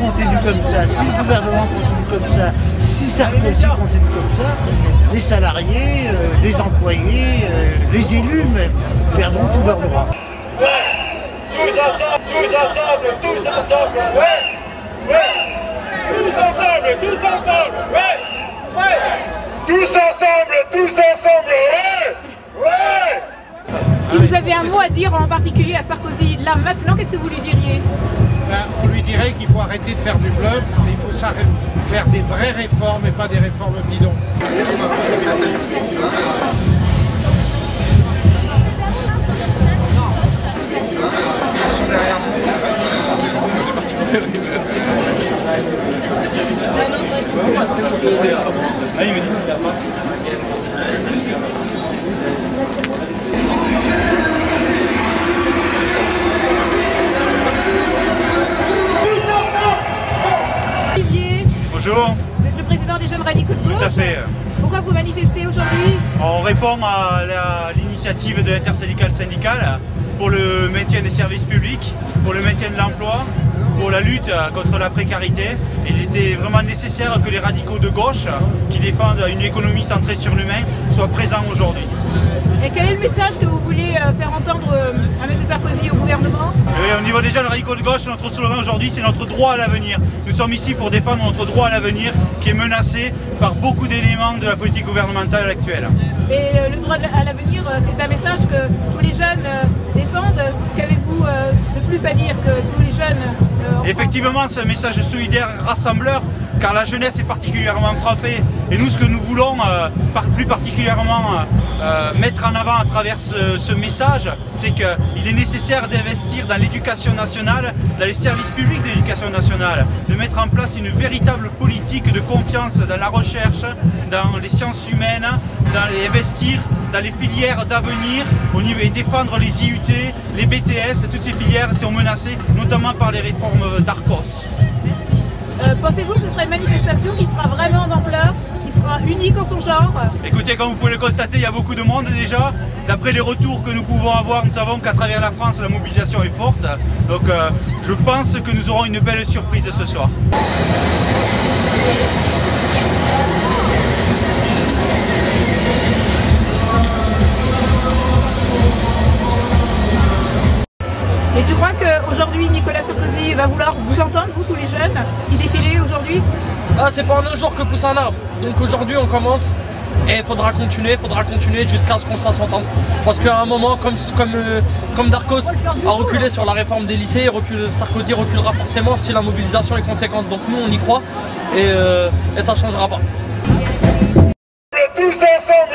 continue comme ça, si le gouvernement continue comme ça, si Sarkozy continue comme ça, les salariés, les employés, les élus même, perdront tous leurs droits. Ouais, tous ensemble, tous ensemble, tous ensemble, ouais, ouais, tous ensemble, ouais, ouais, tous ensemble, ouais, ouais. Si vous avez un mot à dire en particulier à Sarkozy, là maintenant, qu'est-ce que vous lui diriez? On lui dirait qu'il faut arrêter de faire du bluff, mais il faut faire des vraies réformes et pas des réformes bidons. Bonjour. Vous êtes le président des Jeunes Radicaux de Gauche. Tout à fait. Pourquoi vous manifestez aujourd'hui? On répond à l'initiative de l'intersyndicale syndicale pour le maintien des services publics, pour le maintien de l'emploi, pour la lutte contre la précarité. Et il était vraiment nécessaire que les radicaux de gauche, qui défendent une économie centrée sur l'humain, soient présents aujourd'hui. Et quel est le message que vous voulez faire entendre à M. Sarkozy et au gouvernement? Au niveau des jeunes radicaux de gauche, notre slogan aujourd'hui, c'est notre droit à l'avenir. Nous sommes ici pour défendre notre droit à l'avenir qui est menacé par beaucoup d'éléments de la politique gouvernementale actuelle. Et le droit à l'avenir, c'est un message que tous les jeunes défendent. Qu'avez-vous de plus à dire que tous les jeunes Effectivement, c'est un message solidaire, rassembleur, car la jeunesse est particulièrement frappée. Et nous, ce que nous voulons plus particulièrement mettre en avant à travers ce message, c'est qu'il est nécessaire d'investir dans l'éducation nationale, dans les services publics de l'éducation nationale, de mettre en place une véritable politique de confiance dans la recherche, dans les sciences humaines, investir dans les filières d'avenir et défendre les IUT, les BTS, toutes ces filières sont menacées, notamment par les réformes d'Arcos. Pensez-vous que ce sera une manifestation qui sera vraiment d'ampleur, qui sera unique en son genre? Écoutez, comme vous pouvez le constater, il y a beaucoup de monde déjà. D'après les retours que nous pouvons avoir, nous savons qu'à travers la France, la mobilisation est forte. Donc je pense que nous aurons une belle surprise ce soir. Et tu crois qu'aujourd'hui Nicolas Sarkozy va vouloir vous entendre, vous tous les jeunes qui défilez aujourd'hui? Ah, c'est pas en un jour que pousse un arbre. Donc aujourd'hui on commence et il faudra continuer jusqu'à ce qu'on se fasse entendre. Parce qu'à un moment, comme Darcos a reculé sur la réforme des lycées, Sarkozy reculera forcément si la mobilisation est conséquente. Donc nous on y croit et ça changera pas. Tous ensemble.